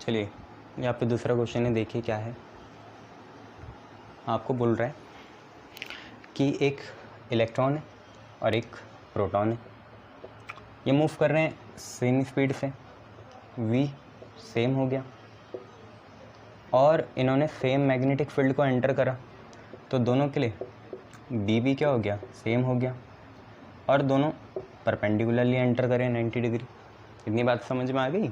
चलिए यहाँ पे दूसरा क्वेश्चन है, देखिए क्या है। आपको बोल रहा है कि एक इलेक्ट्रॉन है और एक प्रोटॉन है, ये मूव कर रहे हैं सेम स्पीड से, v सेम हो गया और इन्होंने सेम मैग्नेटिक फील्ड को एंटर करा, तो दोनों के लिए b भी क्या हो गया, सेम हो गया और दोनों परपेंडिकुलरली एंटर करें 90 डिग्री। इतनी बात समझ में आ गई।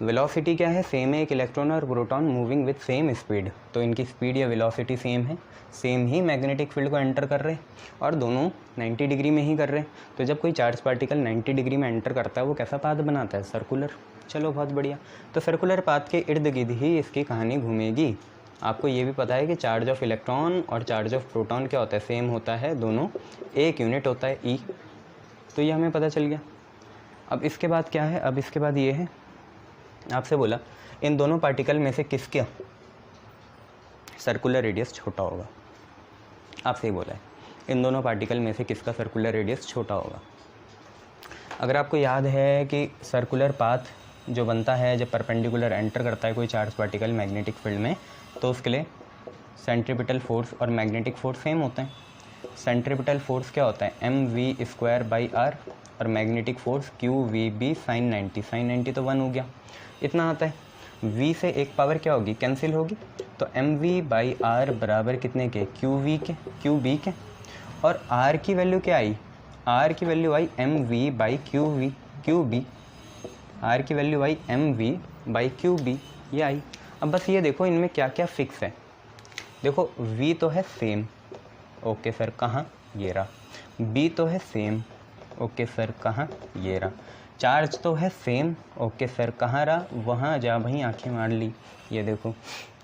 वेलोसिटी क्या है, सेम है, एक इलेक्ट्रॉन और proton moving with same speed, तो इनकी स्पीड या वेलोसिटी सेम है, सेम ही मैग्नेटिक फील्ड को एंटर कर रहे हैं और दोनों 90 डिग्री में ही कर रहे हैं। तो जब कोई चार्ज पार्टिकल 90 डिग्री में एंटर करता है वो कैसा पाथ बनाता है, सर्कुलर। चलो बहुत बढ़िया, तो सर्कुलर पाथ के इर्द गिर्द ही इसकी कहानी घूमेगी। आपको ये भी पता है कि चार्ज ऑफ इलेक्ट्रॉन और चार्ज ऑफ प्रोटॉन क्या होता है, सेम होता है, दोनों एक यूनिट होता है ई, तो ये हमें पता चल गया। अब इसके बाद क्या है, अब इसके बाद ये है, आपसे बोला इन दोनों पार्टिकल में से किसका सर्कुलर रेडियस छोटा होगा। आपसे ही बोला है इन दोनों पार्टिकल में से किसका सर्कुलर रेडियस छोटा होगा। अगर आपको याद है कि सर्कुलर पाथ जो बनता है जब परपेंडिकुलर एंटर करता है कोई चार्ज पार्टिकल मैग्नेटिक फील्ड में, तो उसके लिए सेंट्रीपिटल फोर्स और मैग्नेटिक फोर्स सेम होते हैं। सेंट्रीपिटल फोर्स क्या होता है, mv²/r और magnetic force qvb sin 90। sin 90 तो 1 हो गया, इतना आता है। v से एक पावर क्या होगी, कैंसिल होगी, तो mv/r बराबर कितने के, qb के, और r की वैल्यू क्या आई, r की वैल्यू आई mv/qb, r की वैल्यू आई mv/qb, ये आई। अब बस ये देखो इनमें क्या क्या फिक्स है। देखो v तो है सेम, ओके सर कहाँ, ये रहा। b तो है सेम, ओके सर कहाँ, ये रहा। चार्ज तो है सेम, ओके सर कहाँ रहा, वहाँ जा भाई, आंखें मार ली, ये देखो।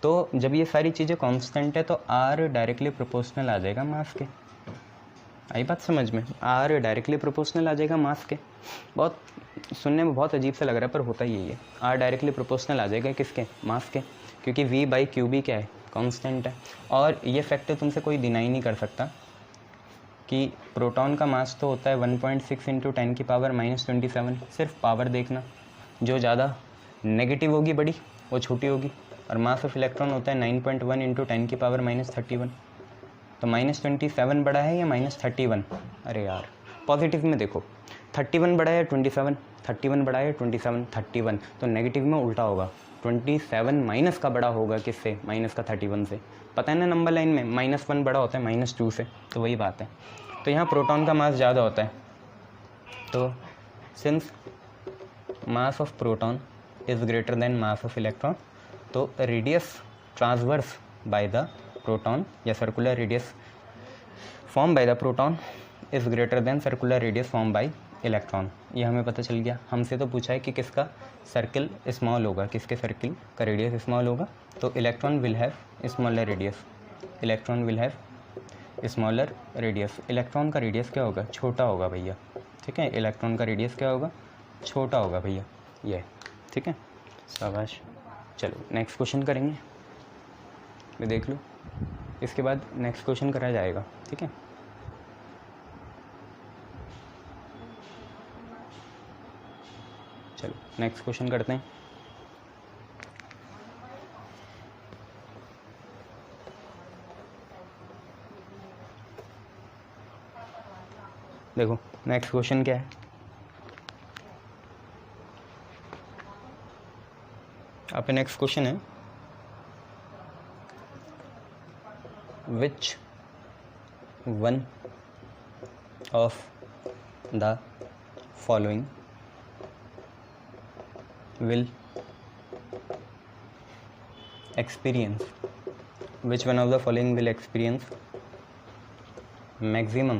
तो जब ये सारी चीज़ें कांस्टेंट है तो r डायरेक्टली प्रोपोर्शनल आ जाएगा मास के। आई बात समझ में, r डायरेक्टली प्रोपोर्शनल आ जाएगा मास के। बहुत सुनने में बहुत अजीब सा लग रहा है पर होता ही है, r डायरेक्टली प्रोपोर्शनल आ जाएगा किसके, मास के, क्योंकि v/qb क्या है, कांस्टेंट है। और ये फैक्टर तुमसे कोई डिनाई नहीं कर सकता कि प्रोटॉन का मास तो होता है 1.6 × 10⁻27। सिर्फ पावर देखना, जो ज़्यादा नेगेटिव होगी बड़ी वो छोटी होगी, और मास ऑफ इलेक्ट्रॉन होता है 9.1 × 10⁻31। तो -27 बड़ा है या -31, अरे यार पॉजिटिव में देखो 31 बड़ा है 27, 31 बड़ा है 27, 31, तो नेगेटिव में उल्टा होगा, 27 माइनस का बड़ा होगा किससे, माइनस का 31 से। पता है ना नंबर लाइन में -1 बड़ा होता है -2 से, तो वही बात है। तो यहाँ प्रोटॉन का मास ज़्यादा होता है, तो since mass of proton is greater than mass of electron, तो radius transverse by the proton या circular radius form by the proton is greater than circular radius form by electron. ये हमें पता चल गया। हमसे तो पूछा है कि किसका सर्किल स्मॉल होगा, किसके सर्किल का रेडियस स्मॉल होगा, तो electron will have smaller radius, electron will have smaller radius. Electron का रेडियस क्या होगा, छोटा होगा भैया, ठीक है, इलेक्ट्रॉन का रेडियस क्या होगा, छोटा होगा भैया, ये ठीक है, शाबाश। चलो नेक्स्ट क्वेश्चन करेंगे, मैं देख लो, इसके बाद नेक्स्ट क्वेश्चन करा जाएगा, ठीक है। चलो नेक्स्ट क्वेश्चन करते हैं। देखो नेक्स्ट क्वेश्चन क्या है, आपका नेक्स्ट क्वेश्चन है, which one of the following will experience, which one of the following will experience maximum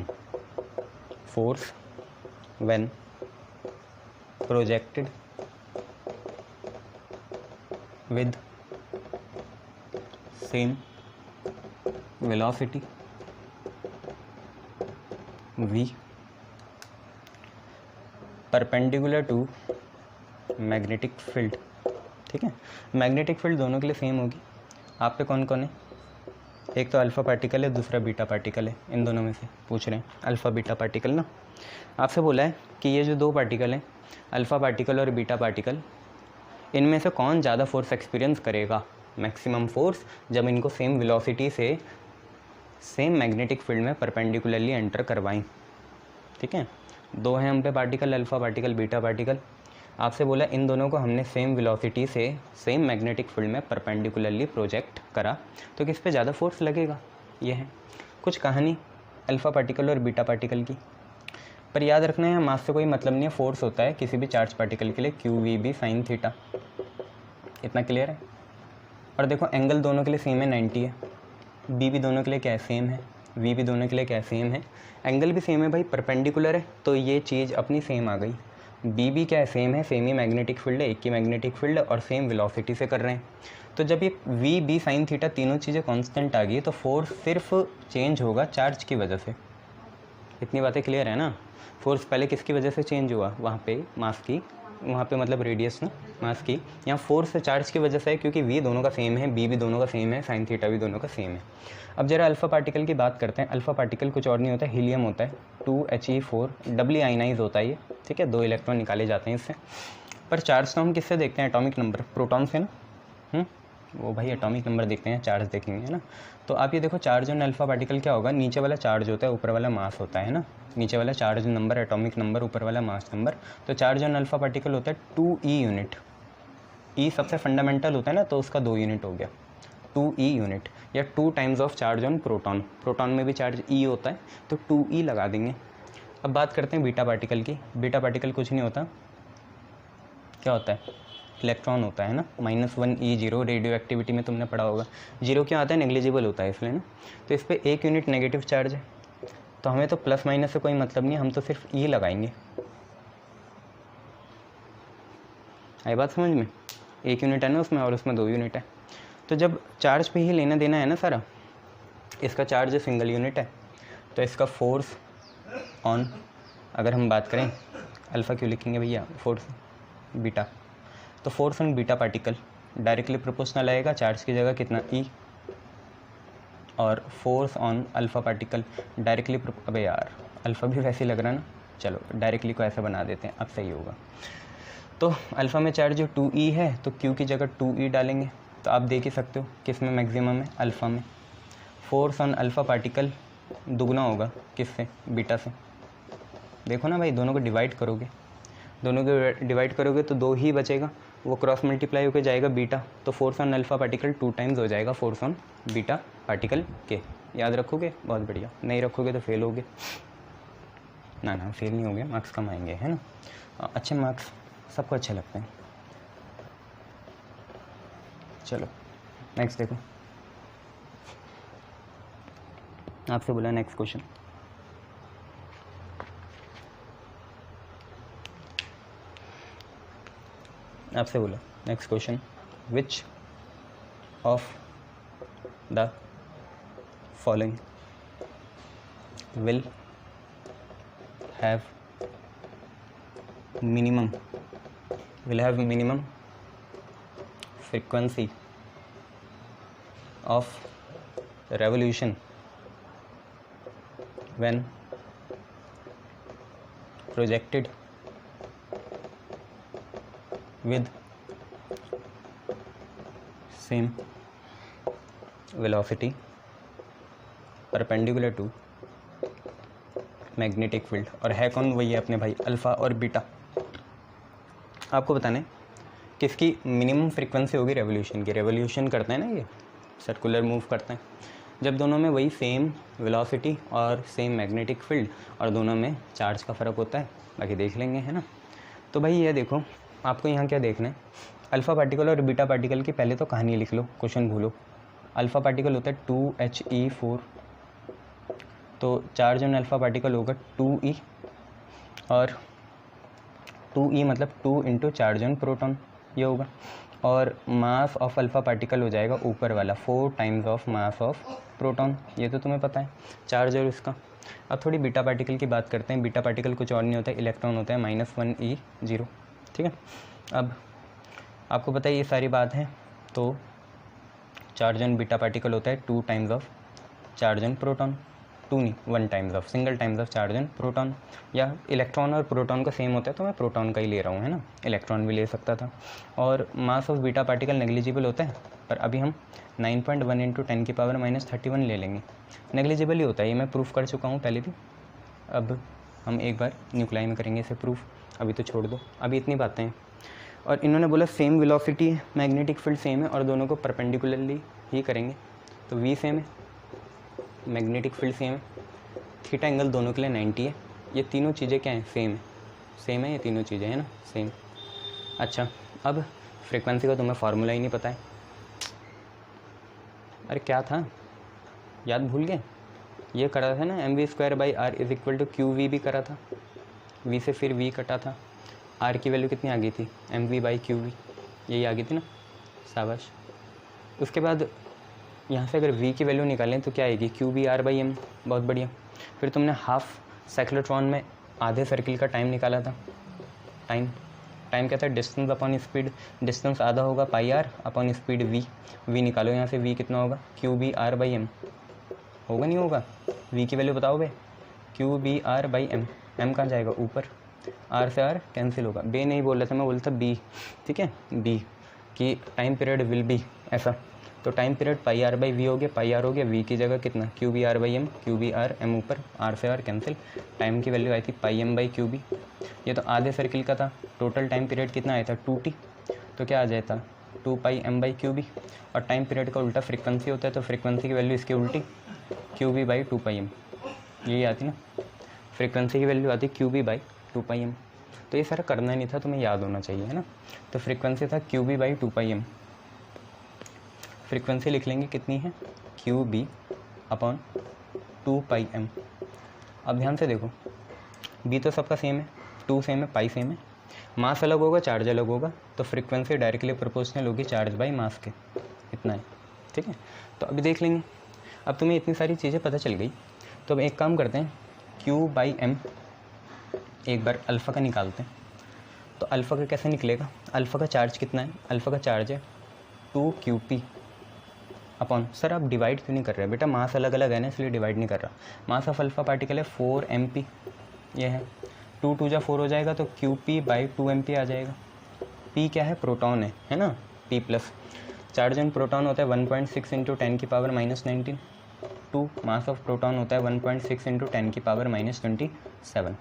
force when projected with same velocity v perpendicular to magnetic field, ठीक है। Magnetic field दोनों के लिए same होगी। आप पे कौन कौन है, एक तो अल्फ़ा पार्टिकल है, दूसरा बीटा पार्टिकल है, इन दोनों में से पूछ रहे हैं, अल्फ़ा बीटा पार्टिकल ना। आपसे बोला है कि ये जो दो पार्टिकल हैं, अल्फ़ा पार्टिकल और बीटा पार्टिकल, इनमें से कौन ज़्यादा फोर्स एक्सपीरियंस करेगा, मैक्सिमम फोर्स, जब इनको सेम वेलोसिटी से सेम मैग्नेटिक फील्ड में परपेंडिकुलरली एंटर करवाएं। ठीक है, दो हैं हम पे particle, alpha particle, beta particle. आपसे बोला इन दोनों को हमने सेम वेलोसिटी से सेम मैग्नेटिक फील्ड में परपेंडिकुलरली प्रोजेक्ट करा, तो किस पे ज़्यादा फोर्स लगेगा। ये है कुछ कहानी अल्फ़ा पार्टिकल और बीटा पार्टिकल की। पर याद रखना है मास से कोई मतलब नहीं है, फोर्स होता है किसी भी चार्ज पार्टिकल के लिए QVB sin थीटा। इतना क्लियर है। और देखो एंगल दोनों के लिए सेम है, 90 है। बी भी दोनों के लिए क्या है, सेम है। वी भी दोनों के लिए क्या है, सेम है। एंगल भी सेम है भाई, परपेंडिकुलर है, तो ये चीज़ अपनी सेम आ गई। बी भी क्या है, सेम है, सेम ही मैग्नेटिक फील्ड है, एक ही मैग्नेटिक फील्ड है और सेम वेलोसिटी से कर रहे हैं। तो जब ये वी बी साइन थीटा तीनों चीज़ें कांस्टेंट आ गई, तो फोर्स सिर्फ चेंज होगा चार्ज की वजह से। इतनी बातें क्लियर है ना। फोर्स पहले किसकी वजह से चेंज हुआ, वहाँ पे मास की, वहाँ पे मतलब रेडियस ना मास की। यहाँ फोर्स चार्ज की वजह से है, क्योंकि वी दोनों का सेम है, बी भी दोनों का सेम है, साइन थीटा भी दोनों का सेम है। अब जरा अल्फ़ा पार्टिकल की बात करते हैं। अल्फ़ा पार्टिकल कुछ और नहीं होता है, हीलियम होता है, 2He4 डबली आयनाइज होता है ये। ठीक है, 2 इलेक्ट्रॉन निकाले जाते हैं इससे। पर चार्ज तो हम किससे देखते हैं, एटॉमिक नंबर, प्रोटॉन से ना। वो भाई एटॉमिक नंबर देखते हैं, चार्ज देखेंगे, है ना। तो आप ये देखो चार्ज ऑन अल्फ़ा पार्टिकल क्या होगा, नीचे वाला चार्ज होता है, ऊपर वाला मास होता है ना। नीचे वाला चार्ज नंबर एटॉमिक नंबर, ऊपर वाला मास नंबर। तो चार्ज ऑन अल्फ़ा पार्टिकल होता है 2E यूनिट। ई सबसे फंडामेंटल होता है ना, तो उसका 2 यूनिट हो गया, 2E यूनिट। या 2 times of charge on proton, proton में भी चार्ज E होता है, तो 2E लगा देंगे। अब बात करते हैं बीटा पार्टिकल की। बीटा पार्टिकल कुछ नहीं होता, क्या होता है, इलेक्ट्रॉन होता है ना, -1E0। रेडियो एक्टिविटी में तुमने पढ़ा होगा, जीरो क्यों आता है, नेग्लिजिबल होता है इसलिए ना। तो इस पर 1 यूनिट नेगेटिव चार्ज है, तो हमें तो प्लस माइनस से कोई मतलब नहीं है, हम तो सिर्फ E लगाएंगे। आई बात समझ में, 1 यूनिट है ना उसमें, और उसमें 2 यूनिट है। तो जब चार्ज पे ही लेना देना है ना सारा, इसका चार्ज सिंगल यूनिट है, तो इसका फोर्स ऑन, अगर हम बात करें अल्फ़ा क्यों लिखेंगे भैया, फोर्स बीटा, तो force on beta particle directly proportional आएगा, चार्ज की जगह कितना E, और force on alpha particle directly, अबे यार अल्फ़ा भी वैसे ही लग रहा है ना, चलो डायरेक्टली को ऐसा बना देते हैं, अब सही होगा। तो अल्फ़ा में चार्ज जो 2E है, तो Q की जगह 2E डालेंगे। तो आप देख ही सकते हो किस में मैक्सिमम है, अल्फ़ा में। फोर्स ऑन अल्फ़ा पार्टिकल दुगना होगा किससे, बीटा से। देखो ना भाई, दोनों को डिवाइड करोगे, दोनों को डिवाइड करोगे तो 2 ही बचेगा, वो क्रॉस मल्टीप्लाई होकर जाएगा बीटा, तो force on alpha particle 2 times हो जाएगा फोर्स ऑन बीटा पार्टिकल के। याद रखोगे, बहुत बढ़िया, नहीं रखोगे तो फेल होगे। ना फेल नहीं होगे, मार्क्स कम आएंगे, है ना। अच्छे मार्क्स सबको अच्छे लगते हैं। चलो नेक्स्ट देखो, आपसे बोला नेक्स्ट क्वेश्चन। आपसे बोला next question, which of the following will have minimum frequency of revolution when projected with same velocity perpendicular to magnetic field. और है कौन, वही है अपने भाई अल्फ़ा और बीटा। आपको बताना है किसकी मिनिमम फ्रीक्वेंसी होगी रेवोल्यूशन की। रेवोल्यूशन करते हैं ना, ये सर्कुलर मूव करते हैं, जब दोनों में वही सेम वेलोसिटी और सेम मैग्नेटिक फील्ड, और दोनों में चार्ज का फ़र्क होता है, बाकी देख लेंगे, है ना। तो भाई ये देखो, आपको यहाँ क्या देखना है, अल्फ़ा पार्टिकल और बीटा पार्टिकल की पहले तो कहानी लिख लो, क्वेश्चन भूलो। अल्फ़ा पार्टिकल होता है 2He4, तो चार्ज ऑन अल्फ़ा पार्टिकल होगा 2E, और 2E मतलब 2 इंटू चार्ज ऑन प्रोटॉन, ये होगा। और मास ऑफ अल्फ़ा पार्टिकल हो जाएगा ऊपर वाला 4 times of mass of proton, ये तो तुम्हें पता है चार्ज और इसका। अब थोड़ी बीटा पार्टिकल की बात करते हैं। बीटा पार्टिकल कुछ और नहीं होता है, इलेक्ट्रॉन होता है -1E0। ठीक है, अब आपको पता है ये सारी बात है, तो चार्ज ऑन बीटा पार्टिकल होता है 2 times of charge on proton. 2 नहीं 1 times of, single times of charge in proton, या इलेक्ट्रॉन और प्रोटॉन का सेम होता है तो मैं प्रोटॉन का ही ले रहा हूँ, है ना, इलेक्ट्रॉन भी ले सकता था। और mass of beta particle negligible होता है, पर अभी हम 9.1 × 10⁻³ ले लेंगे, नेग्लिजिबल ही होता है, ये मैं प्रूफ कर चुका हूँ पहले भी। अब हम एक बार न्यूक्लाई में करेंगे इसे प्रूफ, अभी तो छोड़ दो, अभी इतनी बातें हैं। और इन्होंने बोला सेम वेलोसिटी है, मैग्नेटिक फील्ड सेम है और दोनों को परपेंडिकुलरली ही करेंगे, तो v सेम है, मैग्नेटिक फील्ड सेम है, थीटा एंगल दोनों के लिए 90 है। ये तीनों चीज़ें क्या हैं, सेम है ये तीनों चीज़ें, है ना, सेम। अच्छा, अब फ्रीक्वेंसी का तुम्हें फार्मूला ही नहीं पता है, अरे क्या था, याद भूल गए, ये करा था ना mv²/r = qv भी करा था, v से फिर v कटा था, r की वैल्यू कितनी आ गई थी, mv/qv, यही आ गई थी ना, शाबाश। उसके बाद यहाँ से अगर v की वैल्यू निकालें तो क्या आएगी, qvr/m, बहुत बढ़िया। फिर तुमने हाफ साइक्लोट्रॉन में आधे सर्किल का टाइम निकाला था, टाइम क्या था, डिस्टेंस अपॉन स्पीड, डिस्टेंस आधा होगा πr अपॉन स्पीड v निकालो यहाँ से, v कितना होगा, qvr/m, होगा नहीं होगा, v की वैल्यू बताओ बे, qvr/m, m कहाँ जाएगा ऊपर, r से r कैंसिल होगा, बे नहीं बोल रहा था मैं, बोल रहा था b, ठीक है, b कि टाइम पीरियड विल बी ऐसा, तो टाइम पीरियड πr/v हो गया, πr हो गया, v की जगह कितना qvr/m, qvr/m ऊपर, r से r कैंसिल, टाइम की वैल्यू आई थी πm/qb, ये तो आधे सर्किल का था, टोटल टाइम पीरियड कितना आया था 2t, तो क्या आ जाता 2πm/qb, और टाइम पीरियड का उल्टा फ्रीक्वेंसी होता है, तो फ्रीक्वेंसी की वैल्यू इसकी उल्टी qb/2πm, यही आती ना, फ्रीक्वेंसी की वैल्यू आती qb/2πm, तो ये सारा करना नहीं था, तुम्हें याद होना चाहिए, है ना। तो फ्रीक्वेंसी था qb/2πm, फ्रीक्वेंसी लिख लेंगे कितनी है, qb/2πm। अब ध्यान से देखो, b तो सबका सेम है, 2 सेम है, पाई सेम है, मास अलग होगा, चार्ज अलग होगा, तो फ्रीक्वेंसी डायरेक्टली प्रोपोर्शनल होगी चार्ज बाई मास के, इतना है, ठीक है। तो अभी देख लेंगे, अब तुम्हें इतनी सारी चीज़ें पता चल गई, तो अब एक काम करते हैं, q/m एक बार अल्फ़ा का निकालते हैं, तो अल्फ़ा का कैसे निकलेगा, अल्फ़ा का चार्ज कितना है, अल्फ़ा का चार्ज है 2qp अपॉन, सर आप डिवाइड क्यों नहीं कर रहे बेटा, मास अलग अलग है ना इसलिए डिवाइड नहीं कर रहा, मास ऑफ अल्फ़ा पार्टिकल है 4mp, ये है 2 2 जा 4 हो जाएगा, तो qp/2mp आ जाएगा, p क्या है, प्रोटॉन है ना, p plus, charge on proton होता है 1.6 × 10⁻⁻19, 2 मास ऑफ प्रोटॉन होता है 1.6 × 10⁻27,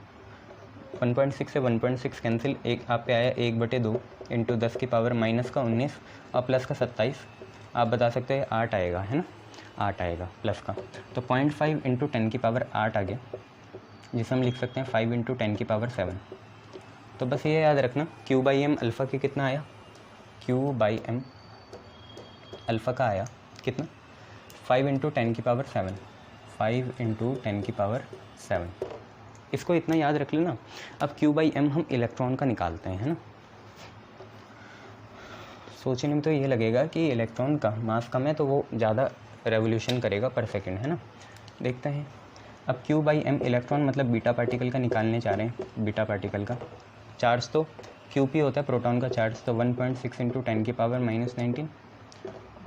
1.6 से 1.6 कैंसिल, एक आप पे आया 1/2 इंटू 10⁻−19 और प्लस का 27, आप बता सकते हैं 8 आएगा, है ना, 8 आएगा प्लस का, तो 0.5 × 10⁸ आ गया, जिसे हम लिख सकते हैं 5 × 10⁷। तो बस ये याद रखना, q/m अल्फ़ा की कितना आया, q/m अल्फ़ा का आया कितना, 5 × 10⁷, 5 × 10⁷, इसको इतना याद रख लेना। अब q/m हम इलेक्ट्रॉन का निकालते हैं, है ना। सोचने में तो ये लगेगा कि इलेक्ट्रॉन का मास कम है तो वो ज़्यादा रेवोल्यूशन करेगा पर सेकंड, है ना। देखते हैं, अब q/m इलेक्ट्रॉन मतलब बीटा पार्टिकल का निकालने जा रहे हैं, बीटा पार्टिकल का चार्ज तो qp होता है प्रोटॉन का चार्ज, तो 1.6 × 10⁻⁻19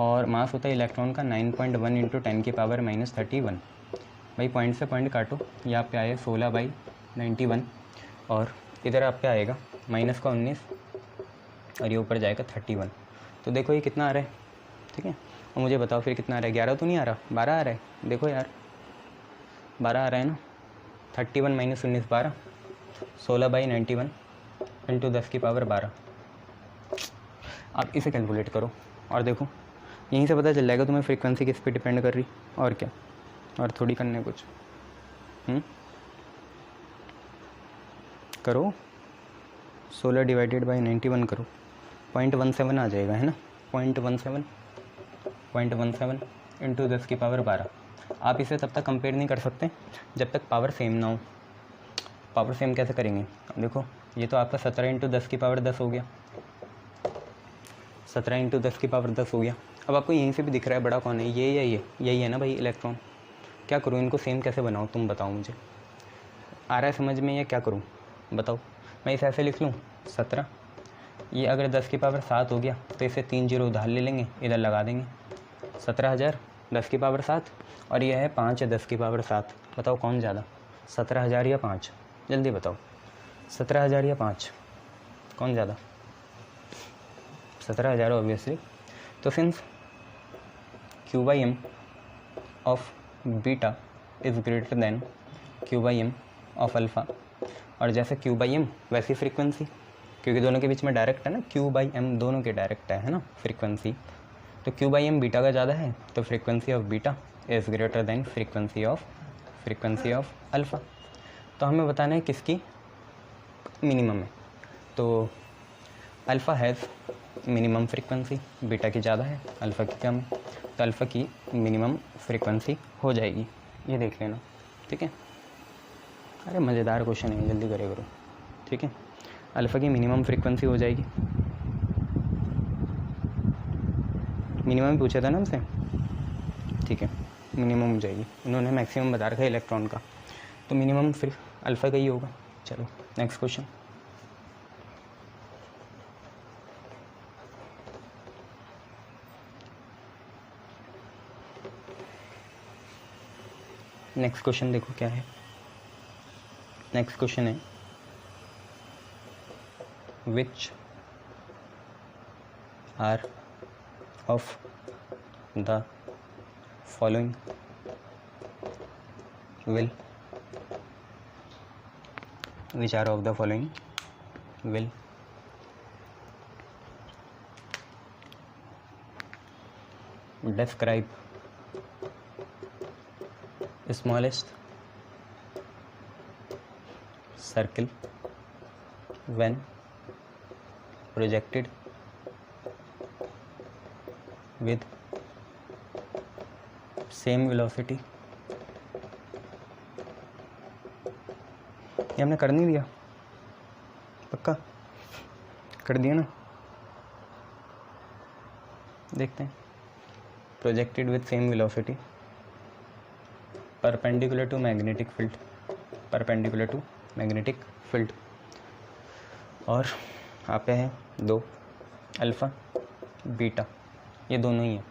और मास होता है इलेक्ट्रॉन का 9.1 × 10⁻31। भाई पॉइंट से पॉइंट काटो, ये आप पे आए 16/91 और इधर आप पे आएगा माइनस का 19 और ये ऊपर जाएगा 31। तो देखो ये कितना आ रहा है, ठीक है, और मुझे बताओ फिर कितना आ रहा है, 11 तो नहीं आ रहा, 12 आ रहा है, देखो यार 12 आ रहा है ना, 31 - 19 12, 16/91 इंटू 10⁻12। आप इसे कैलकुलेट करो और देखो, यहीं से पता चल जाएगा तुम्हें फ्रीक्वेंसी किस पे डिपेंड कर रही, और क्या, और थोड़ी करने कुछ करो, 16 / 91 करो, 0.17 आ जाएगा, है ना, 0.17 इंटू 10⁻12। आप इसे तब तक कंपेयर नहीं कर सकते जब तक पावर सेम ना हो। पावर सेम कैसे करेंगे, देखो ये तो आपका 17 × 10⁻10 हो गया, 17 × 10⁻10 हो गया। अब आपको यहीं से भी दिख रहा है बड़ा कौन है, ये या ये, यही है ना भाई इलेक्ट्रॉन। क्या करूँ, इनको सेम कैसे बनाऊँ, तुम बताओ मुझे, आ रहा है समझ में या क्या करूँ बताओ। मैं इसे ऐसे लिख लूँ 17, ये अगर 10⁻7 हो गया तो इसे 3 0 उधार ले लेंगे, इधर लगा देंगे 17,000 10⁻7 और यह है 5 10⁻7, बताओ कौन ज़्यादा, 17,000 या 5? जल्दी बताओ, 17,000 या 5, कौन ज़्यादा? 17,000 ऑब्वियसली। तो since Q/M of beta is greater then Q/M of alpha, और जैसे Q/M वैसी फ्रीक्वेंसी, क्योंकि दोनों के बीच में डायरेक्ट है ना, Q/M दोनों के डायरेक्ट है ना फ्रीक्वेंसी, तो Q/M बीटा का ज़्यादा है, तो frequency of beta is greater then frequency of alpha. तो हमें बताना है किसकी मिनिमम है। तो alpha has minimum frequency, beta की ज़्यादा है, अल्फ़ा की कम है, तो अल्फ़ा की मिनिमम फ्रीक्वेंसी हो जाएगी, ये देख लेना, ठीक है। अरे मज़ेदार क्वेश्चन है, जल्दी करे करो, ठीक है। अल्फ़ा की मिनिमम फ्रीक्वेंसी हो जाएगी, मिनिमम पूछा था ना हमसे, ठीक है, मिनिमम हो जाएगी। उन्होंने मैक्सिमम बता रखा है इलेक्ट्रॉन का, तो मिनिमम फिर अल्फ़ा का ही होगा। चलो नेक्स्ट क्वेश्चन। नेक्स्ट क्वेश्चन देखो क्या है। नेक्स्ट क्वेश्चन है which are of the following will which are of the following will describe smallest circle when projected with same velocity। ये हमने कर नहीं दिया, पक्का कर दिया ना, देखते हैं। Projected with same velocity perpendicular to magnetic field, perpendicular to magnetic field, और यहाँ पे है 2 अल्फ़ा बीटा, ये दोनों ही है,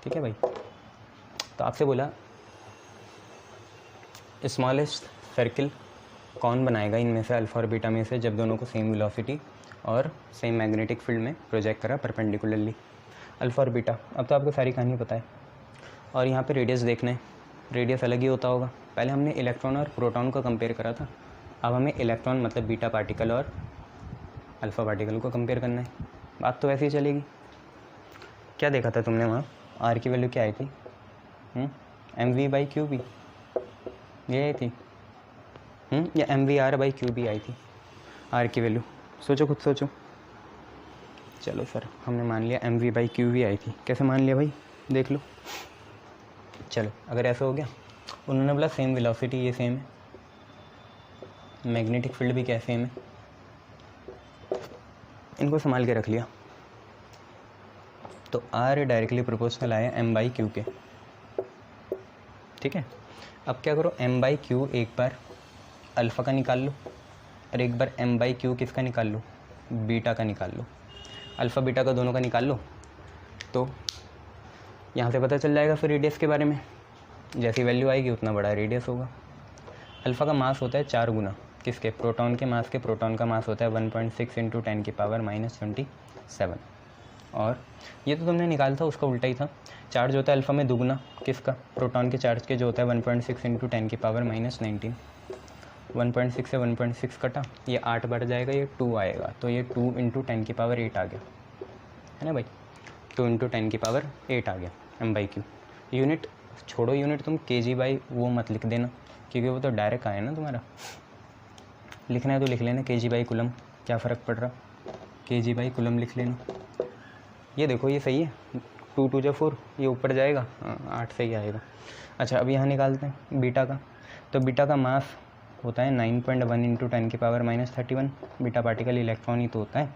ठीक है भाई। तो आपसे बोला स्मॉलेस्ट सर्किल कौन बनाएगा इनमें से, अल्फ़ा और बीटा में से, जब दोनों को सेम वेलोसिटी और सेम मैग्नेटिक फील्ड में प्रोजेक्ट करा परपेंडिकुलरली, अल्फ़ा और बीटा। अब तो आपको सारी कहानी पता है। और यहाँ पे रेडियस देखना है, रेडियस अलग ही होता होगा। पहले हमने इलेक्ट्रॉन और प्रोटॉन को कंपेयर करा था, अब हमें इलेक्ट्रॉन मतलब बीटा पार्टिकल और अल्फ़ा पार्टिकल को कंपेयर करना है। बात तो वैसे ही चलेगी। क्या देखा था तुमने वहाँ, आर की वैल्यू क्या आई थी, mv/qb ये आई थी, या mvr/qb आई थी आर की वैल्यू। सोचो, खुद सोचो। चलो सर हमने मान लिया mv/qb आई थी। कैसे मान लिया भाई, देख लो। चलो अगर ऐसा हो गया, उन्होंने बोला सेम वेलोसिटी, ये सेम है, मैग्नेटिक फील्ड भी क्या सेम है, इनको संभाल के रख लिया। तो आर डायरेक्टली प्रोपोर्शनल आया m/q के, ठीक है। अब क्या करो, m/q एक बार अल्फ़ा का निकाल लो और एक बार m/q किसका निकाल लो, बीटा का निकाल लो। अल्फ़ा बीटा का दोनों का निकाल लो, तो यहाँ से पता चल जाएगा फिर रेडियस के बारे में। जैसी वैल्यू आएगी उतना बड़ा रेडियस होगा। अल्फ़ा का मास होता है 4 गुना किसके, प्रोटॉन के मास के। प्रोटॉन का मास होता है 1.6 × 10⁻⁻27। और ये तो तुमने निकाला था, उसका उल्टा ही था। चार्ज होता है अल्फ़ा में दुगुना किसका, प्रोटॉन के चार्ज के, जो होता है 1.6 × 10⁻⁻19। 1.6 से 1.6 कटा, ये 8 बढ़ जाएगा, ये 2 आएगा, तो ये 2 × 10⁸ आ गया, है ना भाई। 2 × 10⁸ आ गया m/q। यूनिट छोड़ो, यूनिट तुम kg/ वो मत लिख देना, क्योंकि वो तो डायरेक्ट आया ना तुम्हारा। लिखना है तो लिख लेना kg/ कूलम, क्या फ़र्क पड़ रहा, kg/ कूलम लिख लेना। ये देखो ये सही है, 2 × 2 = 4, ये ऊपर जाएगा, 8 से ही आएगा। अच्छा अब यहाँ निकालते हैं बीटा का। तो बीटा का मास होता है 9.1 × 10⁻31। बीटा पार्टिकल इलेक्ट्रॉन ही तो होता है,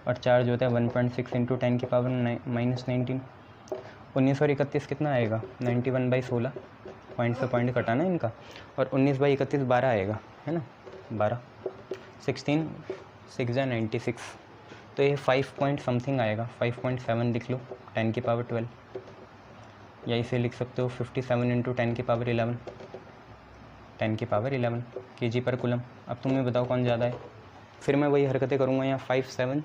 और चार्ज होता है 1.6 × 10⁻⁻19। 19 और 31 कितना आएगा, 91/16, पॉइंट से पॉइंट कटाना इनका, और 19/31 12 आएगा, है ना, 12। 16 6 × 96, तो ये 5 पॉइंट समथिंग आएगा, 5.7 लिख लो 10⁻12, या इसे लिख सकते हो 57 × 10⁻11। 10⁻11 kg पर कूलम। अब तुम्हें बताओ कौन ज़्यादा है। फिर मैं वही हरकतें करूँगा, यहाँ 5 7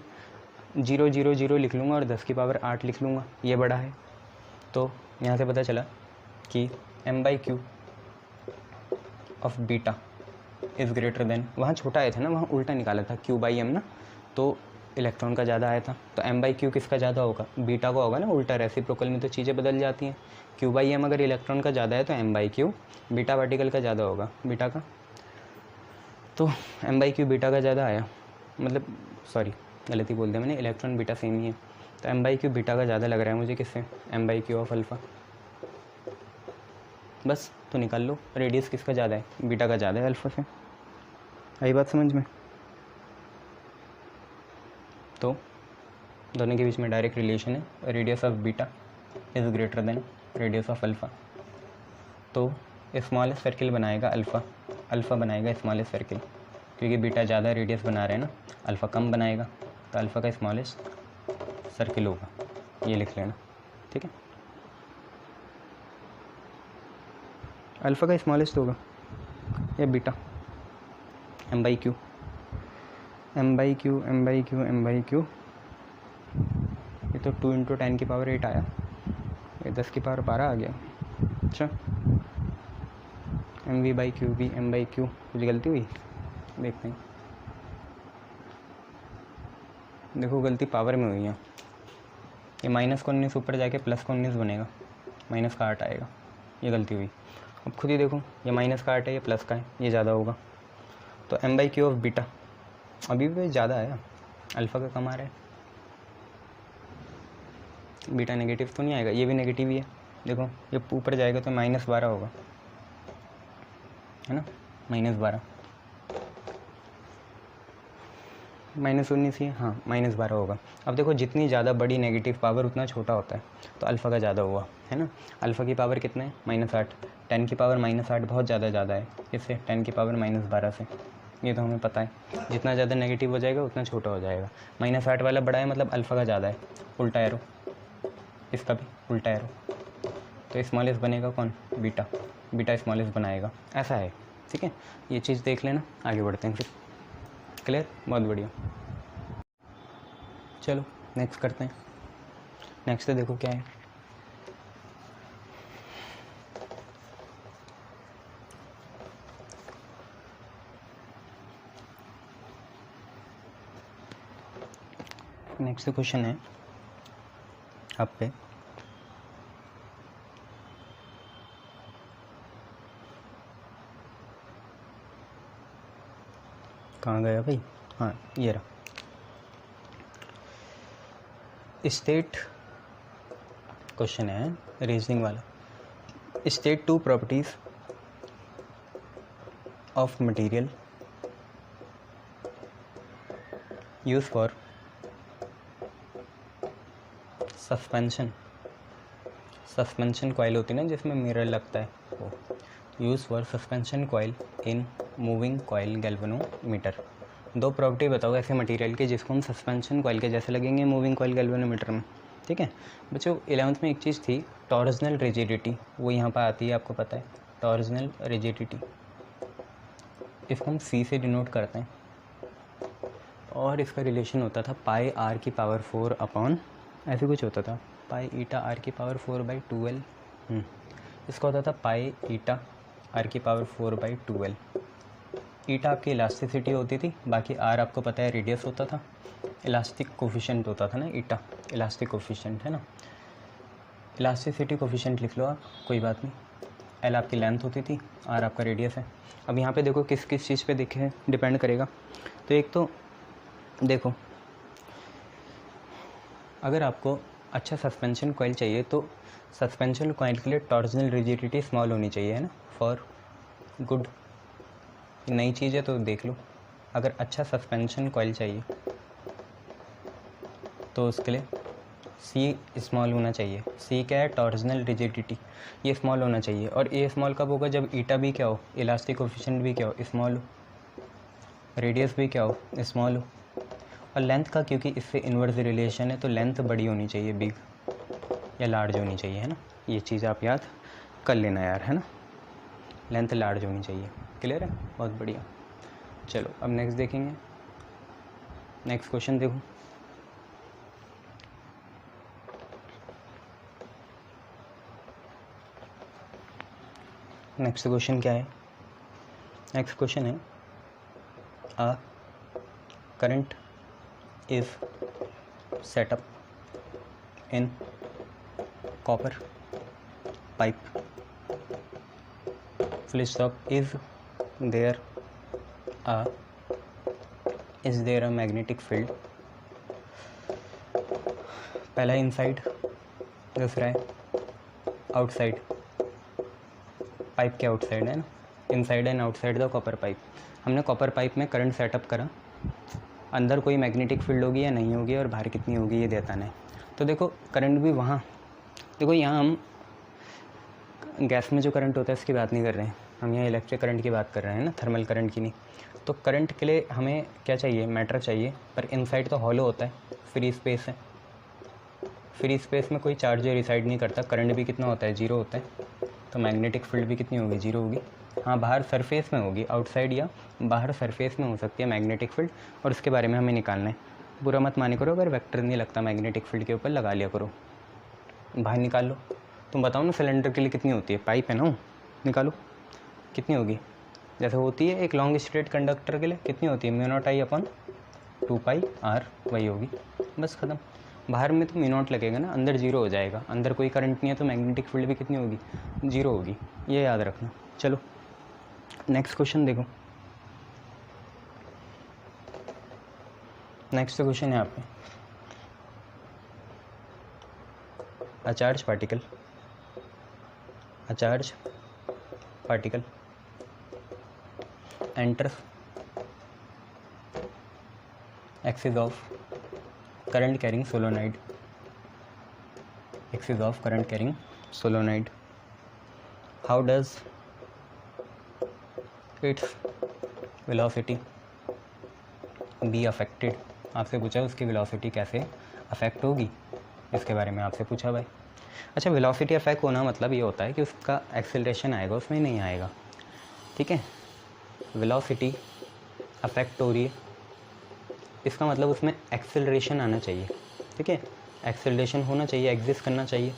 0 0 0 लिख लूँगा और 10⁸ लिख लूँगा, ये बड़ा है। तो यहाँ से पता चला कि m/q of beta is greater then, वहाँ छोटा आया था ना, वहाँ उल्टा निकाला था q/m ना, तो इलेक्ट्रॉन का ज़्यादा आया था। तो m/q किसका ज़्यादा होगा, बीटा का होगा ना, उल्टा रेसिप्रोकल में तो चीज़ें बदल जाती हैं। q/m अगर इलेक्ट्रॉन का ज़्यादा है तो m/q बीटा पार्टिकल का ज़्यादा होगा, बीटा का। तो m/q बीटा का ज़्यादा आया, मतलब सॉरी गलती बोल दिया मैंने, इलेक्ट्रॉन बीटा सेम ही है। तो m/q बीटा का ज़्यादा लग रहा है मुझे, किससे, m/q ऑफ अल्फ़ा। बस तो निकाल लो रेडियस किसका ज़्यादा है, बीटा का ज़्यादा है अल्फ़ा से। आई बात समझ में। तो दोनों के बीच में डायरेक्ट रिलेशन है, radius of beta is greater then radius of alpha. तो स्मॉलेस्ट सर्किल बनाएगा अल्फ़ा, अल्फ़ा बनाएगा स्मॉलेस्ट सर्किल, क्योंकि बीटा ज़्यादा रेडियस बना रहे हैं ना, अल्फ़ा कम बनाएगा, तो अल्फ़ा का स्मॉलेस्ट सर्किल होगा, ये लिख लेना, ठीक है। अल्फ़ा का स्मॉलेस्ट होगा या बीटा, m/q ये तो 2 × 10⁸ आया, ये 10⁻12 आ गया। अच्छा mv/qv m/q, कुछ गलती हुई, देखते हैं। देखो गलती पावर में हुई है, ये -19 ऊपर जाके +19 बनेगा, माइनस का 8 आएगा, ये गलती हुई। अब खुद ही देखो, ये माइनस का 8 है, ये प्लस का है, ये ज़्यादा होगा। तो m/q ऑफ बीटा अभी भी ज़्यादा है, अल्फ़ा का कम आ रहा है, बीटा नेगेटिव तो नहीं आएगा, ये भी नेगेटिव ही है। देखो ये ऊपर जाएगा तो -12 होगा, है ना, -12 -19 ही है, हाँ -12 होगा। अब देखो जितनी ज़्यादा बड़ी नेगेटिव पावर उतना छोटा होता है, तो अल्फ़ा का ज़्यादा हुआ, है ना। अल्फ़ा की पावर कितना है, -8, 10 की पावर -8 बहुत ज़्यादा है, इससे 10 की पावर -12 से, ये तो हमें पता है। जितना ज़्यादा नेगेटिव हो जाएगा उतना छोटा हो जाएगा। -8 वाला बड़ा है, मतलब अल्फ़ा का ज़्यादा है, उल्टा एरो, इसका भी उल्टा एरो, तो स्मॉलेस्ट बनेगा कौन, बीटा, बीटा स्मॉलेस्ट बनाएगा, ऐसा है, ठीक है। ये चीज़ देख लेना, आगे बढ़ते हैं फिर। क्लियर, बहुत बढ़िया। चलो नेक्स्ट करते हैं। नेक्स्ट देखो क्या है, नेक्स्ट क्वेश्चन है आप पे, कहाँ गया भाई, हाँ ये रहा। स्टेट क्वेश्चन है, रीजनिंग वाला। State 2 properties of material use for suspension coil होती है ना, जिसमें मिरर लगता है, वो use for suspension coil in moving coil galvanometer. 2 property बताओ ऐसे मटेरियल के जिसको हम सस्पेंशन कॉइल के जैसे लगेंगे मूविंग कॉइल गैल्वेनोमीटर में, ठीक है। बच्चों 11th में एक चीज़ थी, टॉर्जनल रिजिडिटी, वो यहाँ पर आती है, आपको पता है, टॉर्जनल रिजिडिटी, इसको हम C से डिनोट करते हैं, और इसका रिलेशन होता था πr⁴ अपॉन, ऐसे कुछ होता था, π⁴/12L, इसका होता था π⁴/12L। ईटा आपकी इलास्टिसिटी होती थी, बाकी आर आपको पता है रेडियस होता था, इलास्टिक कोफिशिएंट होता था ना ईटा, इलास्टिक कोफिशिएंट है ना, इलास्टिसिटी कोफिशिएंट लिख लो आप, कोई बात नहीं। एल आपकी लेंथ होती थी, आर आपका रेडियस है। अब यहाँ पे देखो किस किस चीज़ पे देखे डिपेंड करेगा। तो एक तो देखो, अगर आपको अच्छा सस्पेंशन कॉइल चाहिए तो सस्पेंशन कॉइल के लिए टॉर्जनल रिजिडिटी स्मॉल होनी चाहिए, है ना, फॉर गुड, नई चीज़ है तो देख लो। अगर अच्छा सस्पेंशन कॉइल चाहिए तो उसके लिए सी स्मॉल होना चाहिए। सी क्या है, टॉर्जनल रिजिडिटी, ये स्मॉल होना चाहिए। और ये स्मॉल कब होगा, जब ईटा भी क्या हो, इलास्टिक कोफिशिएंट भी क्या हो, स्मॉल हो, रेडियस भी क्या हो, स्मॉल हो, और लेंथ का क्योंकि इससे इन्वर्स रिलेशन है तो लेंथ बड़ी होनी चाहिए, बिग या लार्ज होनी चाहिए, है ना। ये चीज़ आप याद कर लेना यार, है ना। लेंथ लार्ज होनी चाहिए। क्लियर है? बहुत बढ़िया। चलो अब नेक्स्ट देखेंगे। नेक्स्ट क्वेश्चन देखो। नेक्स्ट क्वेश्चन क्या है? नेक्स्ट क्वेश्चन है a current is setup in copper pipe full stop is there a magnetic field। पहला इनसाइड, दूसरा है आउटसाइड। पाइप के आउटसाइड है ना, inside and outside the copper pipe. हमने कॉपर पाइप में करंट सेटअप करा, अंदर कोई मैग्नेटिक फील्ड होगी या नहीं होगी और बाहर कितनी होगी ये देता नहीं। तो देखो करंट भी वहाँ, देखो यहाँ हम गैस में जो करंट होता है इसकी बात नहीं कर रहे हैं, हम यहाँ इलेक्ट्रिक करंट की बात कर रहे हैं ना, थर्मल करंट की नहीं। तो करंट के लिए हमें क्या चाहिए? मैटर चाहिए, पर इनसाइड तो हॉलो होता है, फ्री स्पेस है। फ्री स्पेस में कोई चार्ज रिसाइड नहीं करता, करंट भी कितना होता है? 0 होता है। तो मैग्नेटिक फील्ड भी कितनी होगी? 0 होगी। हाँ, बाहर सरफेस में होगी, आउटसाइड या बाहर सरफेस में हो सकती है मैग्नेटिक फील्ड, और उसके बारे में हमें निकालना है। बुरा मत माने करो अगर वेक्टर नहीं लगता मैग्नेटिक फील्ड के ऊपर, लगा लिया करो, बाहर निकाल लो। तुम बताओ ना सिलेंडर के लिए कितनी होती है? पाइप है ना, निकालो कितनी होगी। जैसे होती है एक लॉन्ग स्ट्रेट कंडक्टर के लिए कितनी होती है? μ0I/2πr, वही होगी, बस ख़त्म। बाहर में तो μ0 लगेगा ना, अंदर 0 हो जाएगा, अंदर कोई करंट नहीं है तो मैग्नेटिक फील्ड भी कितनी होगी? 0 होगी, ये याद रखना। चलो नेक्स्ट क्वेश्चन देखो। नेक्स्ट क्वेश्चन है यहाँ पे a charge particle enters axis of current carrying solenoid. How does its velocity be affected? आपसे पूछा उसकी वेलोसिटी कैसे अफेक्ट होगी, इसके बारे में आपसे पूछा भाई। अच्छा, वेलोसिटी अफेक्ट होना मतलब ये होता है कि उसका एक्सेलरेशन आएगा, उसमें नहीं आएगा। ठीक है, वेलोसिटी अफेक्ट हो रही है, इसका मतलब उसमें एक्सेलरेशन आना चाहिए। ठीक है, एक्सेलरेशन होना चाहिए, एग्जिस्ट करना चाहिए।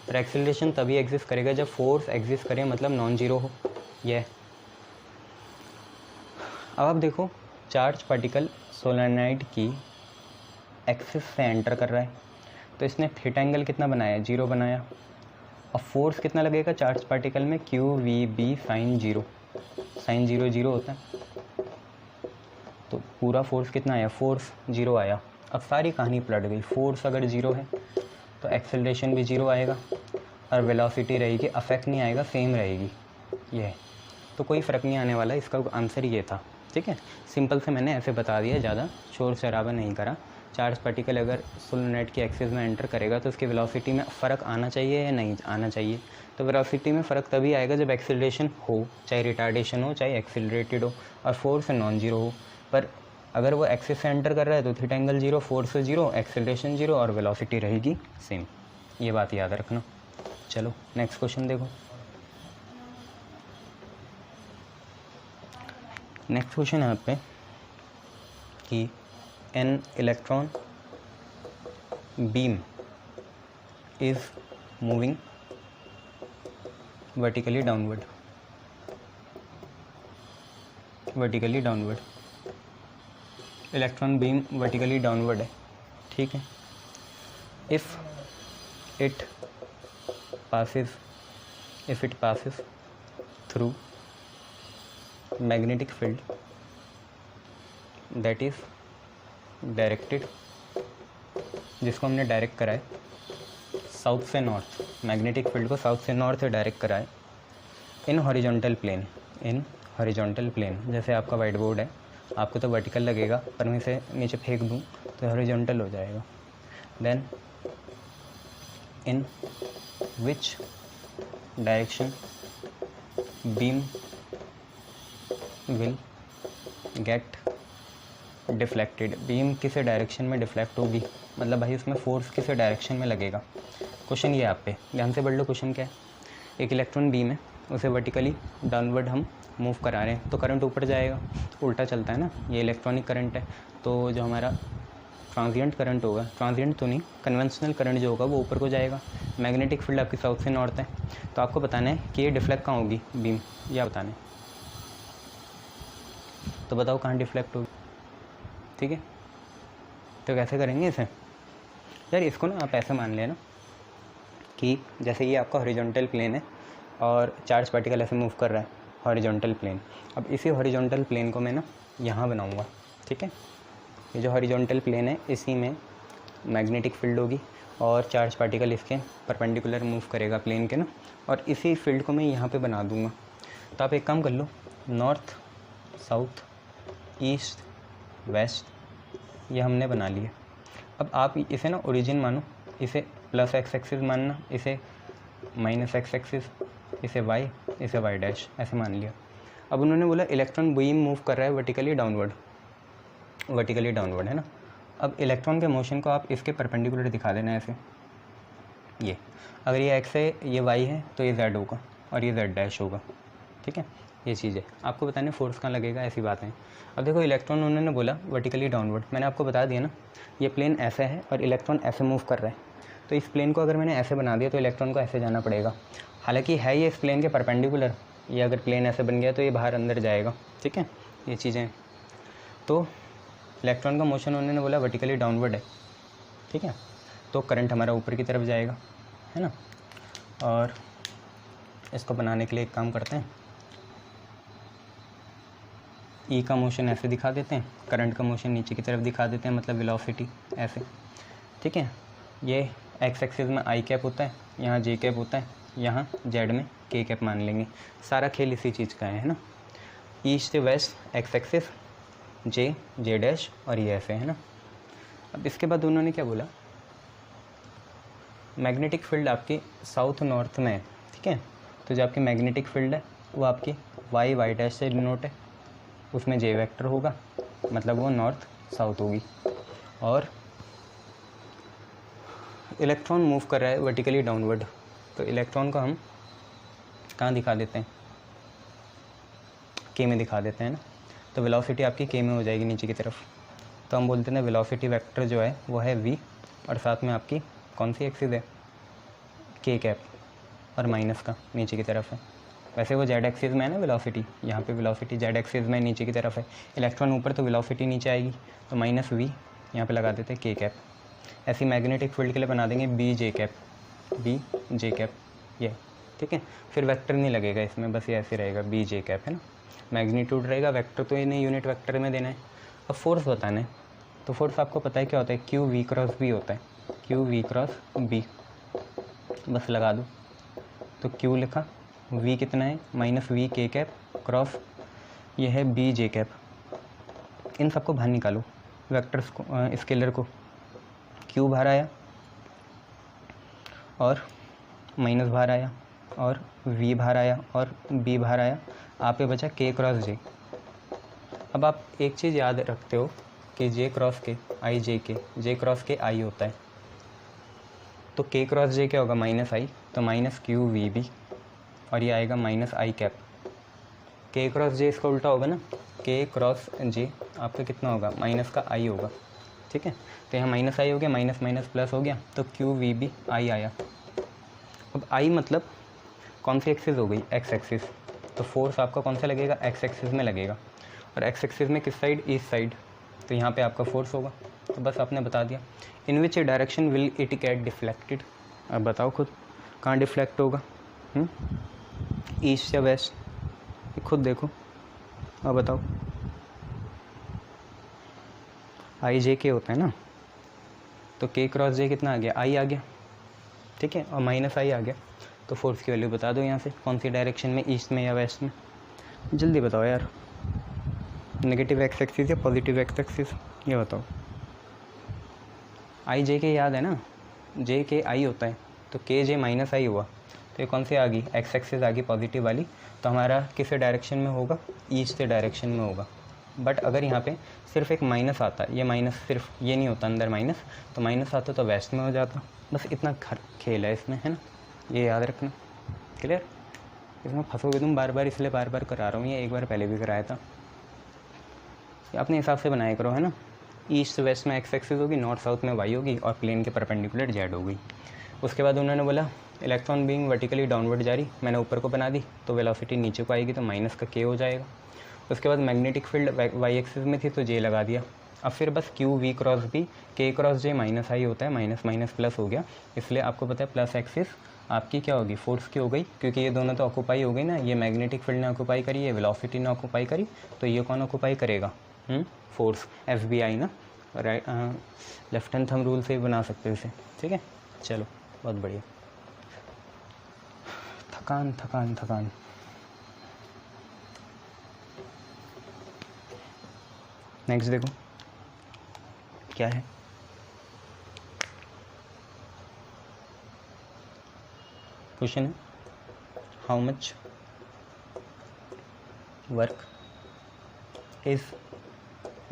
और एक्सेलरेशन तभी एग्जिस्ट करेगा जब फोर्स एग्जिस्ट करे, मतलब नॉन जीरो हो। ये अब आप देखो, चार्ज पार्टिकल सोलेनॉइड की एक्सिस से एंटर कर रहा है, तो इसने थीटा एंगल कितना बनाया? 0 बनाया। और फोर्स कितना लगेगा चार्ज पार्टिकल में? QVB sin 0 0 होता है। तो पूरा फोर्स कितना आया? फोर्स 0 आया। अब सारी कहानी पलट गई, फोर्स अगर 0 है तो एक्सेलरेशन भी 0 आएगा और वेलोसिटी रहेगी, अफेक्ट नहीं आएगा, सेम रहेगी। ये तो कोई फ़र्क नहीं आने वाला, इसका आंसर ये था। ठीक है, सिंपल से मैंने ऐसे बता दिया, ज़्यादा शोर शराबा नहीं करा। चार्ज पार्टिकल अगर सोलेनॉइड की एक्सिस में एंटर करेगा तो उसकी वेलोसिटी में फ़र्क आना चाहिए या नहीं आना चाहिए? तो वेलोसिटी में फ़र्क तभी आएगा जब एक्सेलरेशन हो, चाहे रिटार्डेशन हो, चाहे एक्सेलरेटेड हो, और फोर्स नॉन जीरो हो। पर अगर वो एक्सिस से एंटर कर रहा है तो थीटा एंगल 0, फोर्स 0, एक्सेलरेशन 0 और वेलोसिटी रहेगी सेम। ये बात याद रखना। चलो नेक्स्ट क्वेश्चन देखो। नेक्स्ट क्वेश्चन है यहाँ पे कि an electron beam is moving vertically downward. Electron beam vertically downward है। ठीक है, if it passes through magnetic field that is directed, जिसको हमने डायरेक्ट करा है साउथ से नॉर्थ, मैग्नेटिक फील्ड को साउथ से नॉर्थ डायरेक्ट करा है इन हॉरिजॉन्टल प्लेन। जैसे आपका वाइट बोर्ड है, आपको तो वर्टिकल लगेगा, पर मैं इसे नीचे फेंक दूँ तो हॉरिजॉन्टल हो जाएगा। Then in which direction beam will get deflected, beam किस डायरेक्शन में डिफ्लेक्ट होगी, मतलब भाई उसमें फोर्स किस डायरेक्शन में लगेगा। क्वेश्चन ये आप पे ध्यान से पढ़ लो। क्वेश्चन क्या है? एक इलेक्ट्रॉन बीम है, उसे वर्टिकली डाउनवर्ड हम मूव करा रहे हैं, तो करंट ऊपर जाएगा, उल्टा चलता है ना, ये इलेक्ट्रॉनिक करंट है। तो जो हमारा ट्रांजिएंट करंट होगा, ट्रांजिएंट तो नहीं, कन्वेंशनल करंट जो होगा वो ऊपर को जाएगा। मैग्नेटिक फील्ड आपकी साउथ से नॉर्थ है, तो आपको बताना है कि ये डिफ्लेक्ट कहाँ होगी बीम, या बताना है। तो बताओ कहाँ डिफ्लेक्ट होगी, ठीक है। तो कैसे करेंगे इसे यार, इसको ना आप ऐसे मान लेना कि जैसे ये आपका हॉरिजॉन्टल प्लेन है और चार्ज पार्टिकल ऐसे मूव कर रहा है हॉरिजॉन्टल प्लेन। अब इसी हॉरिजॉन्टल प्लेन को मैं ना यहाँ बनाऊँगा, ठीक है। ये जो हॉरिजॉन्टल प्लेन है इसी में मैग्नेटिक फील्ड होगी और चार्ज पार्टिकल इसके परपेंडिकुलर मूव करेगा प्लेन के ना, और इसी फील्ड को मैं यहाँ पे बना दूँगा। तो आप एक काम कर लो, नॉर्थ साउथ ईस्ट वेस्ट ये हमने बना लिया। अब आप इसे ना ओरिजिन मानो, इसे प्लस एक्स एक्सिस मानना, इसे माइनस एक्स एक्सिस, इसे वाई, इसे वाई डैश, ऐसे मान लिया। अब उन्होंने बोला इलेक्ट्रॉन बीम मूव कर रहा है वर्टिकली डाउनवर्ड, वर्टिकली डाउनवर्ड है ना। अब इलेक्ट्रॉन के मोशन को आप इसके परपेंडिकुलर दिखा देना ऐसे, ये अगर ये एक्स है ये वाई है तो ये जेड होगा और ये जेड डैश होगा, ठीक है। ये चीज़ है, आपको बताने फोर्स कहाँ लगेगा, ऐसी बात है। अब देखो इलेक्ट्रॉन उन्होंने बोला वर्टिकली डाउनवर्ड, मैंने आपको बता दिया ना ये प्लेन ऐसा है और इलेक्ट्रॉन ऐसे मूव कर रहा है, तो इस प्लेन को अगर मैंने ऐसे बना दिया तो इलेक्ट्रॉन को ऐसे जाना पड़ेगा। हालांकि है ये इस प्लेन के परपेंडिकुलर, ये अगर प्लेन ऐसे बन गया तो ये बाहर अंदर जाएगा, ठीक है। ये चीज़ें, तो इलेक्ट्रॉन का मोशन उन्होंने बोला वर्टिकली डाउनवर्ड है, ठीक है। तो करंट हमारा ऊपर की तरफ जाएगा, है ना। और इसको बनाने के लिए एक काम करते हैं, ई का मोशन ऐसे दिखा देते हैं, करंट का मोशन नीचे की तरफ दिखा देते हैं, मतलब वेलोसिटी ऐसे, ठीक है। ये एक्स एक्सिस में आई कैप होता है, यहाँ जे कैप होता है, यहाँ जेड में के कैप मान लेंगे। सारा खेल इसी चीज़ का है ना। ईस्ट से waste x axis, J dash और ये ऐसे है ना। अब इसके बाद उन्होंने क्या बोला, मैग्नेटिक फील्ड आपकी साउथ नॉर्थ में है, ठीक है। तो जो आपकी मैग्नेटिक फील्ड है वो आपकी वाई डैश से डिनोट है, उसमें जे वेक्टर होगा, मतलब वो नॉर्थ साउथ होगी। और इलेक्ट्रॉन मूव कर रहा है वर्टिकली डाउनवर्ड, तो इलेक्ट्रॉन को हम कहाँ दिखा देते हैं, के में दिखा देते हैं ना। तो वेलोसिटी आपकी के में हो जाएगी नीचे की तरफ, तो हम बोलते हैं वेलोसिटी वेक्टर जो है वो है वी, और साथ में आपकी कौन सी एक्सिस है, के कैप, और माइनस का नीचे की तरफ है। वैसे वो जेड एक्सिस में है ना वेलोसिटी, यहाँ पे वेलोसिटी जेड एक्सिस में नीचे की तरफ है, इलेक्ट्रॉन ऊपर तो वेलोसिटी नीचे आएगी, तो माइनस वी यहाँ पे लगा देते हैं के कैप। ऐसी मैग्नेटिक फील्ड के लिए बना देंगे बी जे कैप, ये ठीक है। फिर वेक्टर नहीं लगेगा इसमें, बस ये ऐसे रहेगा बी जे कैप, है ना। मैग्नीट्यूड रहेगा, वेक्टर तो इन्हें यूनिट वेक्टर में देना है। अब फोर्स बताना है, तो फोर्स आपको पता है क्या होता है, क्यू वी क्रॉस बी होता है, क्यू वी क्रॉस बी, बस लगा दो। तो क्यू लिखा, वी कितना है माइनस वी के कैप क्रॉस ये है बी जे कैप। इन सबको बाहर निकालो, वेक्टर्स को, स्केलर को, क्यू बाहर आया और माइनस बाहर आया और वी बाहर आया और बी बाहर आया, आप पे बचा के क्रॉस जे। अब आप एक चीज़ याद रखते हो कि जे क्रॉस के आई जे के, जे क्रॉस के आई होता है, तो के क्रॉस जे क्या होगा माइनस आई, तो माइनस क्यू वी बी, और ये आएगा माइनस आई कैप। के क्रॉस जे इसका उल्टा होगा ना, के क्रॉस जे आपका कितना होगा, माइनस का आई होगा, ठीक है। तो यहाँ माइनस आई हो गया, माइनस माइनस प्लस हो गया, तो क्यू वी बी आई आया। अब आई मतलब कौन सी एक्सिस हो गई, एक्स एक्सिस, तो फोर्स आपका कौन सा लगेगा, एक्स एक्सिस में लगेगा, और एक्स एक्सिस में किस साइड, ईस्ट साइड, तो यहाँ पे आपका फोर्स होगा। तो बस आपने बता दिया। In which direction will it get deflected, अब बताओ खुद कहाँ डिफ्लेक्ट होगा, ईस्ट या वेस्ट, खुद देखो, अब बताओ। आई जे के होता है ना, तो के क्रॉस जे कितना आ गया, आई आ गया, ठीक है, और माइनस आई आ गया। तो फोर्स की वैल्यू बता दो यहाँ से, कौन सी डायरेक्शन में, ईस्ट में या वेस्ट में, जल्दी बताओ यार। नेगेटिव एक्स एक्सिस या पॉजिटिव एक्स एक्सिस, ये बताओ। आई जे के याद है ना, जे के आई होता है, तो के जे माइनस आई हुआ, तो ये कौन सी आ गई, एक्स एक्सिस आ गई पॉजिटिव वाली, तो हमारा किस डायरेक्शन में होगा, ईस्ट के डायरेक्शन में होगा। बट अगर यहाँ पे सिर्फ एक माइनस आता, ये माइनस सिर्फ ये नहीं होता अंदर माइनस, तो माइनस आता तो वेस्ट में हो जाता। बस इतना खेल है इसमें, है ना, ये याद रखना, क्लियर। इसमें फंसोगे तुम बार बार, इसलिए बार बार करा रहा हूँ, ये एक बार पहले भी कराया था। अपने हिसाब से बनाया करो, है ना। ईस्ट वेस्ट में एक्स एक्सिस होगी, नॉर्थ साउथ में वाई होगी और प्लेन के परपेंडिकुलर जेड होगी। उसके बाद उन्होंने बोला इलेक्ट्रॉन बीइंग वर्टिकली डाउनवर्ड जा रही, मैंने ऊपर को बना दी तो वेलोसिटी नीचे को आएगी तो माइनस का के हो जाएगा। उसके बाद मैग्नेटिक फील्ड वाई एक्सिस में थी तो जे लगा दिया। अब फिर bus queue we cross B, के क्रॉस जे माइनस आई होता है, माइनस माइनस प्लस हो गया, इसलिए आपको पता है प्लस एक्सिस आपकी क्या होगी, फोर्स की हो गई, क्योंकि ये दोनों तो ऑक्यूपाई हो गई ना, ये मैग्नेटिक फील्ड ने ऑक्यूपाई करी, ये वेलोसिटी ने ऑक्यूपाई करी, तो ये कौन ऑक्यूपाई करेगा, फोर्स, एफ बी आई ना, right, left hand thumb rule से भी बना सकते हो इसे, ठीक है। चलो बहुत बढ़िया। थकान थकान थकान। नेक्स्ट देखो क्या है, क्वेश्चन है how much work is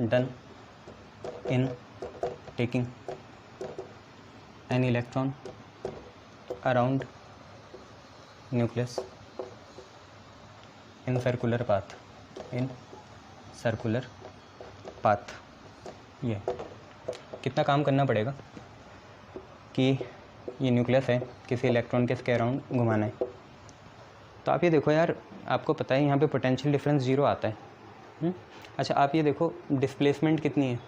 done in taking an electron around nucleus in circular path, ये कितना काम करना पड़ेगा कि ये न्यूक्लियस है, किसी इलेक्ट्रॉन के इसके अराउंड घुमाना है। तो आप ये देखो यार, आपको पता है यहाँ पे पोटेंशियल डिफरेंस 0 आता है। अच्छा आप ये देखो डिस्प्लेसमेंट कितनी है,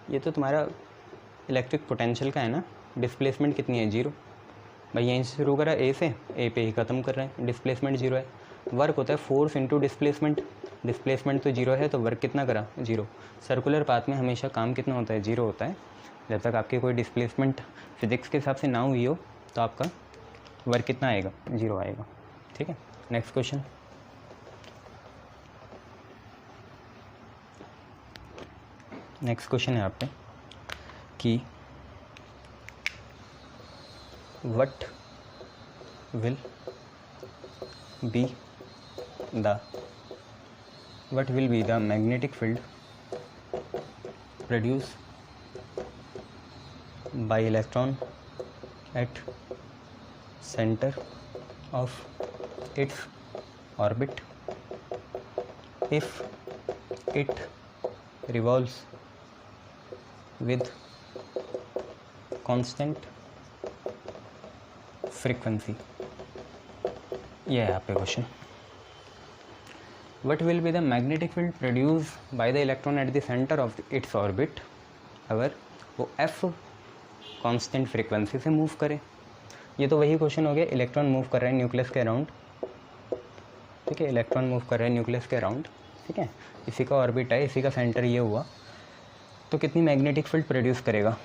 ये तो तुम्हारा इलेक्ट्रिक पोटेंशियल का है ना, डिस्प्लेसमेंट कितनी है 0। भाई यहीं से शुरू करा ए से, ए पे ही ख़त्म कर रहे हैं, डिस्प्लेसमेंट 0 है। वर्क होता है फोर्स इंटू डिस्प्लेसमेंट, डिस्प्लेसमेंट तो 0 है तो वर्क कितना करा 0। सर्कुलर पाथ में हमेशा काम कितना होता है 0 होता है, जब तक आपकी कोई डिस्प्लेसमेंट फिजिक्स के हिसाब से ना हुई हो तो आपका वर्क कितना आएगा 0 आएगा, ठीक है। नेक्स्ट क्वेश्चन, नेक्स्ट क्वेश्चन है आप पे कि what will be the magnetic field produce by electron at centre of its orbit if it revolves with constant frequency। ये है आपका question. What will be the magnetic field produced by the electron at the center of its orbit अगर वो f constant frequency से move करे। ये तो वही क्वेश्चन हो गया, इलेक्ट्रॉन मूव कर रहे हैं न्यूक्लियस के अराउंड, ठीक है, इलेक्ट्रॉन मूव कर रहे हैं न्यूक्लियस के अराउंड, ठीक है, इसी का ऑर्बिट है, इसी का सेंटर ये हुआ, तो कितनी मैग्नेटिक फील्ड प्रोड्यूस करेगा।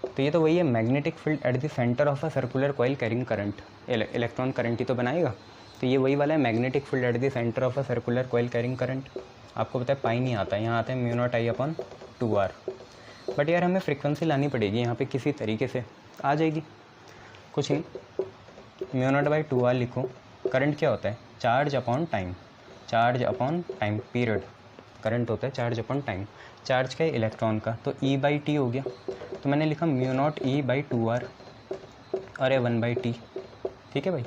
तो ये तो वही है, magnetic field at the centre of a circular coil carrying current, electron current ही तो बनाएगा, तो ये वही वाला है, magnetic field at the centre of a circular coil carrying current. आपको पता है पाई नहीं आता, यहाँ आता है mu not I upon 2r। But यार हमें फ्रीक्वेंसी लानी पड़ेगी यहाँ पे, किसी तरीके से आ जाएगी, कुछ नहीं, म्यू नॉट बाई 2r लिखो। करंट क्या होता है, charge upon time, charge upon time period, current होता है चार्ज अपॉन टाइम, चार्ज का इलेक्ट्रॉन का, तो E/T हो गया, तो मैंने लिखा म्यू नॉट E/2r और ये 1/T, ठीक है भाई,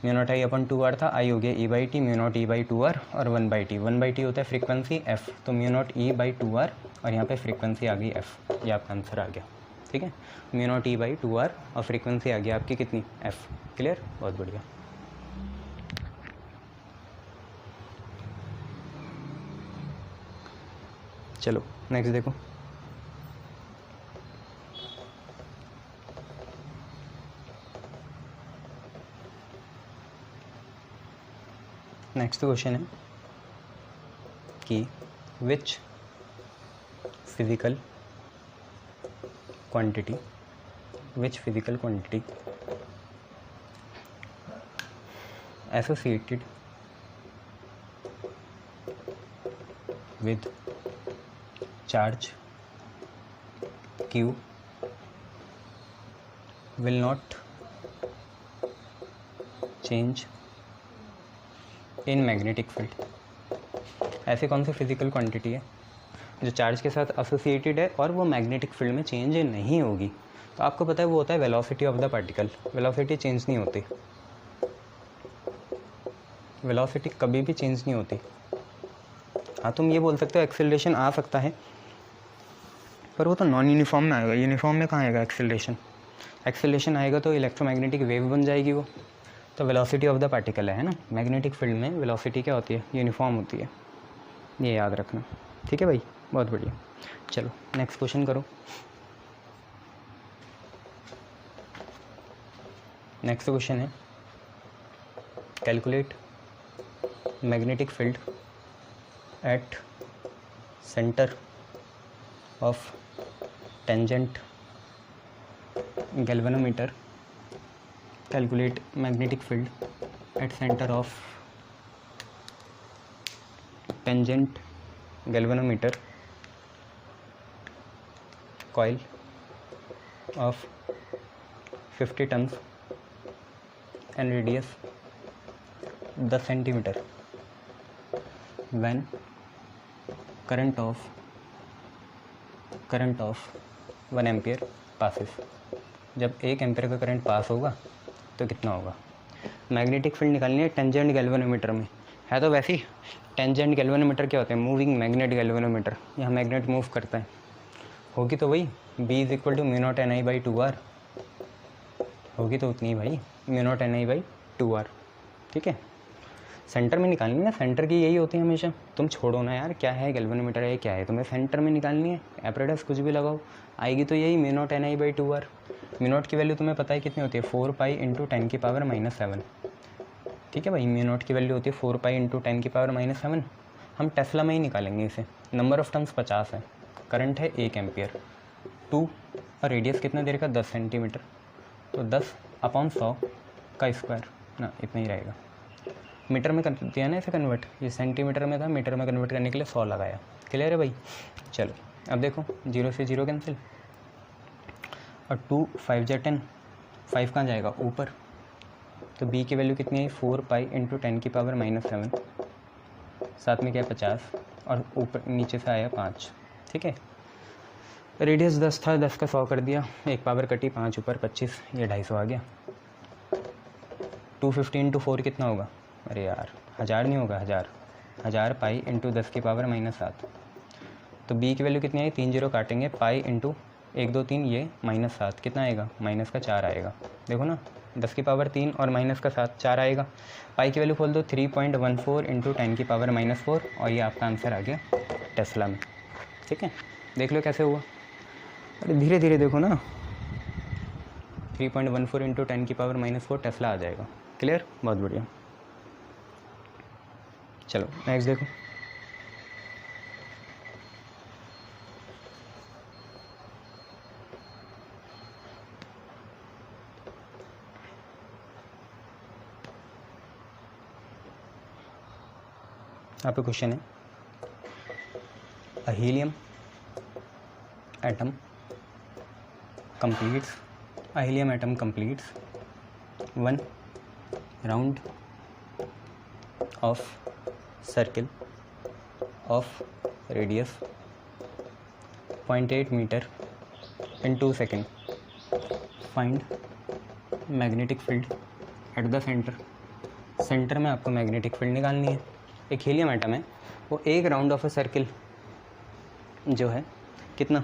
mu naught I upon 2r था, आई हो गया E/T, म्यू नॉट E/2r और 1/T, 1/T होता है फ्रीक्वेंसी f, तो म्यू नॉट E/2r और यहाँ पे फ्रीक्वेंसी आ गई f, ये आपका आंसर आ गया, ठीक है, म्यू नॉट E/2r और फ्रीक्वेंसी आ गई आपकी कितनी f। क्लियर, बहुत बढ़िया। चलो नेक्स्ट देखो, नेक्स्ट क्वेश्चन है कि which physical quantity associated with charge Q will not change in magnetic field। ऐसे कौन सी फिजिकल क्वांटिटी है जो चार्ज के साथ एसोसिएटेड है और वो मैग्नेटिक फील्ड में चेंज नहीं होगी। तो आपको पता है वो होता है velocity of the particle, velocity change नहीं होती। वेलोसिटी कभी भी चेंज नहीं होती। हाँ तुम ये बोल सकते हो एक्सेलरेशन आ सकता है, पर वो तो नॉन यूनिफॉर्म में आएगा, यूनिफॉर्म में कहाँ आएगा एक्सेलरेशन। एक्सेलरेशन आएगा तो इलेक्ट्रोमैग्नेटिक वेव बन जाएगी वो, तो वेलोसिटी ऑफ द पार्टिकल है ना। मैग्नेटिक फील्ड में वेलोसिटी क्या होती है, यूनिफॉर्म होती है, ये याद रखना। ठीक है भाई, बहुत बढ़िया। चलो नेक्स्ट क्वेश्चन करो। नेक्स्ट क्वेश्चन है calculate magnetic field at centre of tangent galvanometer. Calculate magnetic field at centre of tangent galvanometer coil of 50 tons and radius 10 centimeter when current of 1 ampere passes। जब 1 ampere का current pass होगा तो कितना होगा। Magnetic field निकालनी है tangent galvanometer में, है तो वैसे ही टेंजेंट गैल्वेनोमीटर क्या होता है, मूविंग मैग्नेट गैल्वेनोमीटर, यहाँ मैग्नेट मूव करता है, होगी तो वही B is equal to mu naught NI/2R, होगी तो उतनी भाई म्यू नॉट NI/2R। ठीक है, सेंटर में निकालनी है, सेंटर की यही होती है हमेशा। तुम छोड़ो ना यार, क्या है गैल्वेनोमीटर है क्या है, तुम्हें सेंटर में निकालनी है। एपरेटस कुछ भी लगाओ, आएगी तो यही mu naught NI/2R। Mu naught की वैल्यू तुम्हें पता है कितनी होती है, 4 पाई इंटू 10 की पावर -7। ठीक है भाई, म्यू नॉट की वैल्यू होती है 4 पाई इंटू 10 की पावर -7। हम टेस्ला में ही निकालेंगे इसे। नंबर ऑफ टर्न्स 50 है, करंट है 1 एम्पियर, 2 और रेडियस कितना दे रखा 10 सेंटीमीटर, तो 10/100 का स्क्वायर ना, इतना ही रहेगा। मीटर में कर दिया ना इसे कन्वर्ट, ये सेंटीमीटर में था, मीटर में कन्वर्ट करने के लिए 100 लगाया। क्लियर है भाई। चलो अब देखो 0 से 0 कैंसिल, और 2 5 जा 10, 5 कहाँ जाएगा ऊपर, तो B की वैल्यू कितनी है 4 पाई इंटू 10 की पावर -7, साथ में क्या है 50, और ऊपर नीचे से आया 5। ठीक है, रेडियस 10 था, 10 का 100 कर दिया, एक पावर कटी, 5 ऊपर 25, ये 250 आ गया। 250 इंटू 4 कितना होगा, अरे यार 1000 नहीं होगा, 1000 पाई इंटू 10 की पावर -7। तो B की वैल्यू कितनी आई, 3 0 काटेंगे, पाई इंटू 1 2 3, ये -7 कितना आएगा, माइनस का 4 आएगा। देखो ना 10 की पावर 3 और माइनस का 7, 4 आएगा। पाई की वैल्यू खोल दो, 3.14 इंटू 10 की पावर -4, और ये आपका आंसर आ गया टेस्ला में। ठीक है, देख लो कैसे हुआ, अरे धीरे धीरे देखो ना, 3.14 इंटू 10 की पावर -4 टेस्ला आ जाएगा। क्लियर, बहुत बढ़िया। चलो नेक्स्ट देखो, यहाँ पे क्वेश्चन है अ helium atom completes one round of circle of radius 0.8 meter in 2 seconds. Find magnetic field at the center. Centre में आपको मैग्नेटिक फील्ड निकालनी है। एक हीलियम एटम है, वो एक राउंड ऑफ ए सर्किल जो है कितना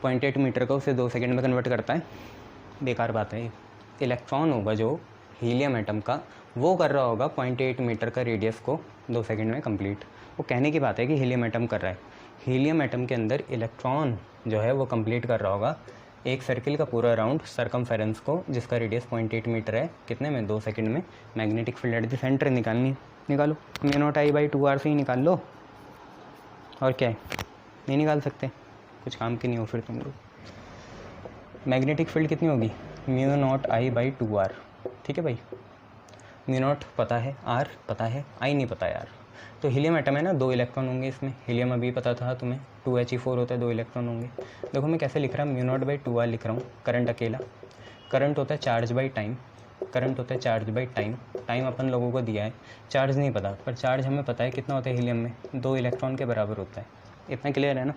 0.8 मीटर का, उसे 2 सेकंड में कन्वर्ट करता है। बेकार बात है, इलेक्ट्रॉन होगा जो हीलियम एटम का, वो कर रहा होगा 0.8 मीटर का रेडियस को 2 सेकंड में कंप्लीट। वो कहने की बात है कि हीलियम एटम कर रहा है, हीलियम एटम के अंदर इलेक्ट्रॉन जो है वो कंप्लीट कर रहा होगा एक सर्किल का पूरा राउंड सर्कमफेरेंस को, जिसका रेडियस 0.8 मीटर है, कितने में 2 सेकंड में। Magnetic field at the centre निकालनी है, निकालो। म्यू नॉट I/2R से ही निकाल लो, और क्या है, नहीं निकाल सकते, कुछ काम की नहीं हो फिर तुम लोग। मैग्नेटिक फील्ड कितनी होगी, म्यू नॉट I/2R। ठीक है भाई, म्यू नॉट पता है, R पता है, I नहीं पता यार। तो हीलियम एटम है ना, 2 इलेक्ट्रॉन होंगे इसमें, हीलियम अभी पता था तुम्हें 2He4 होता है, 2 इलेक्ट्रॉन होंगे। देखो मैं कैसे लिख रहा हूँ, म्यू नॉट बाई 2R लिख रहा हूँ। करंट अकेला, करंट होता है चार्ज बाई टाइम, करंट होता है चार्ज बाई टाइम। टाइम अपन लोगों को दिया है, चार्ज नहीं पता, पर चार्ज हमें पता है कितना होता है हीलियम में, 2 इलेक्ट्रॉन के बराबर होता है। इतना क्लियर है ना,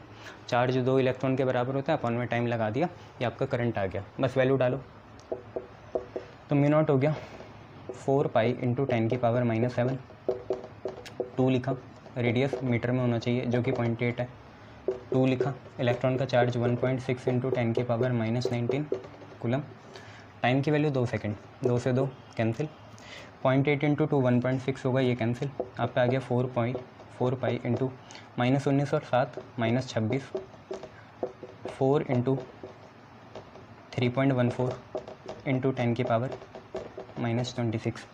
चार्ज 2 इलेक्ट्रॉन के बराबर होता है, अपन में टाइम लगा दिया, ये आपका करंट आ गया, बस वैल्यू डालो। तो म्यू नॉट हो गया 4 पाई इंटू 10 की पावर -7, 2 लिखा, रेडियस मीटर में होना चाहिए जो कि 0.8 है, 2 लिखा, इलेक्ट्रॉन का चार्ज 1.6 इंटू 10 की पावर -19 कूलम, टाइम की वैल्यू 2 सेकेंड, 2 से 2 कैंसिल, 0.8 इंटू 2 1.6 होगा, ये कैंसिल, आप पे आ गया 4 पाई इंटू -19 और 7 -26, 4 इंटू 3.14 इंटू 10 की पावर -26,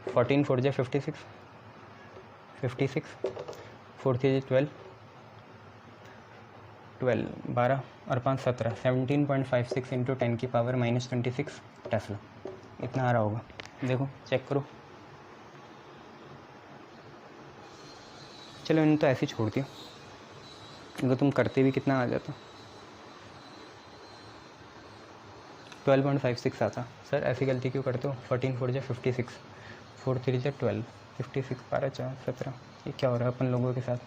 14 4 जा 56, 4 3 12, 12 और 5 17, 17.56 इंटू 10 की पावर -26 टेस्ला, इतना आ रहा होगा। देखो चेक करो, चलो इन्हें तो ऐसे ही छोड़ दिया, अगर तुम करते भी कितना आ जाता, 12.56 आता। सर ऐसी गलती क्यों करते हो, 14 4 जा 56, 4 3 जा 12, 56 12 4 17, ये क्या हो रहा है अपन लोगों के साथ।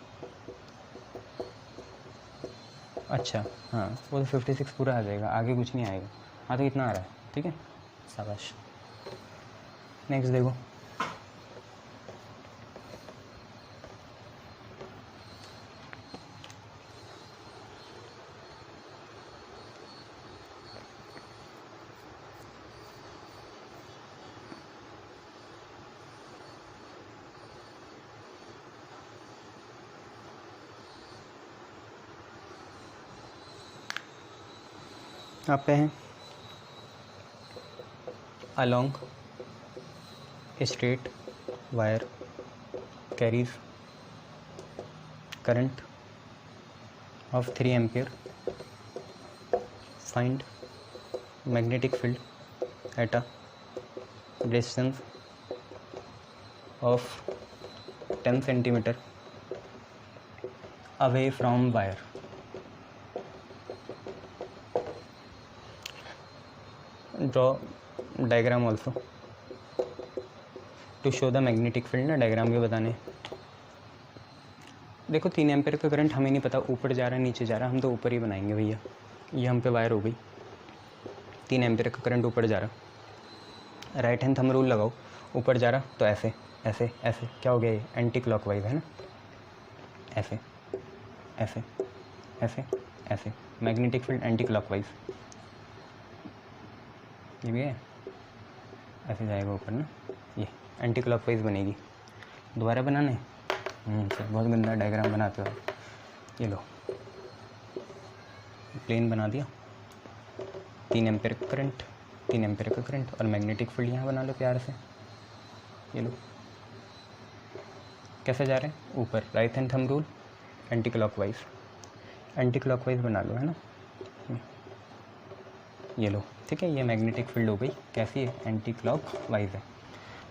अच्छा हाँ, वो तो 56 पूरा आ जाएगा, आगे कुछ नहीं आएगा। हाँ तो इतना आ रहा है, ठीक है, शाबाश। नेक्स्ट देखो, आप पे हैं along a straight wire carries current of 3 ampere, find magnetic field at a distance of 10 centimeter away from wire। Draw diagram also to show the magnetic field ना, डायग्राम भी बताने। देखो 3 एम्पेयर का करंट हमें नहीं पता ऊपर जा रहा है नीचे जा रहा है, हम तो ऊपर ही बनाएंगे भैया, ये हम पे वायर हो गई, 3 एम्पेयर का करंट ऊपर जा रहा, राइट हैंड थंब रूल लगाओ, ऊपर जा रहा तो ऐसे ऐसे ऐसे, क्या हो गया ये एंटी क्लॉकवाइज है ना, ऐसे ऐसे ऐसे ऐसे, मैग्नेटिक फील्ड एंटी क्लॉकवाइज, ये भी है, ऐसे जाएगा ऊपर ना, ये एंटी क्लॉकवाइज बनेगी। दोबारा बनाना है, सर बहुत गंदा डायग्राम बनाते हो। ये लो प्लेन बना दिया, 3 एम्पेयर का करंट, 3 एम्पेयर का करंट और मैग्नेटिक फील्ड यहाँ बना लो प्यार से। ये लो कैसे जा रहे हैं ऊपर, right hand thumb rule, anti clockwise बना लो, है ना। ये लो ठीक है, ये मैग्नेटिक फील्ड हो गई, कैसी है एंटी क्लॉकवाइज है।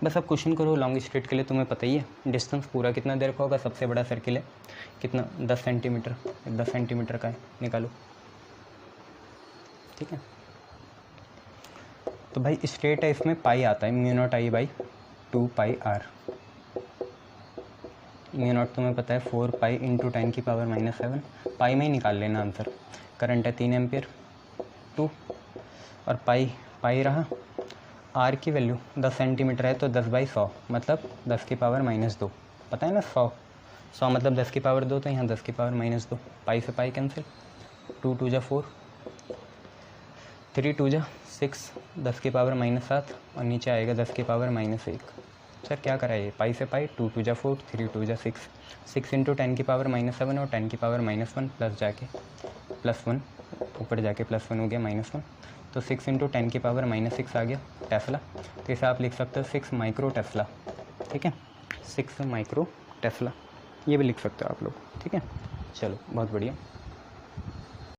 बस अब क्वेश्चन करो लॉन्ग स्ट्रेट के लिए, तुम्हें पता ही है डिस्टेंस पूरा कितना देर का होगा, सबसे बड़ा सर्किल है कितना 10 सेंटीमीटर, 10 सेंटीमीटर का है, निकालो। ठीक है, तो भाई स्ट्रेट है, इसमें पाई आता है, mu not I by 2 pi R. Mu naught तुम्हें पता है 4 पाई इंटू 10 की पावर -7, पाई में ही निकाल लेना आंसर। करंट है 3 एम्पियर 2 और पाई रहा, आर की वैल्यू 10 सेंटीमीटर है तो 10/100 मतलब 10 की पावर -2, पता है ना 100 मतलब 10 की पावर 2, तो यहाँ 10 की पावर -2, पाई से पाई कैंसिल, 2 2 जा 4, 3 2 जा 6, 10 की पावर -7 और नीचे आएगा 10 की पावर -1। सर क्या करा ये, पाई से पाई, 2 2 जा 4, 3 2 जा 6, 6 इंटू 10 की पावर -7 और 10 की पावर -1 प्लस जाके +1, ऊपर जाके +1 हो गया -1, तो 6 इंटू 10 की पावर -6 आ गया टेस्ला। तो इसे आप लिख सकते हो 6 माइक्रो टेस्ला। ठीक है, 6 माइक्रो टेस्ला, ये भी लिख सकते हो आप लोग। ठीक है, चलो बहुत बढ़िया।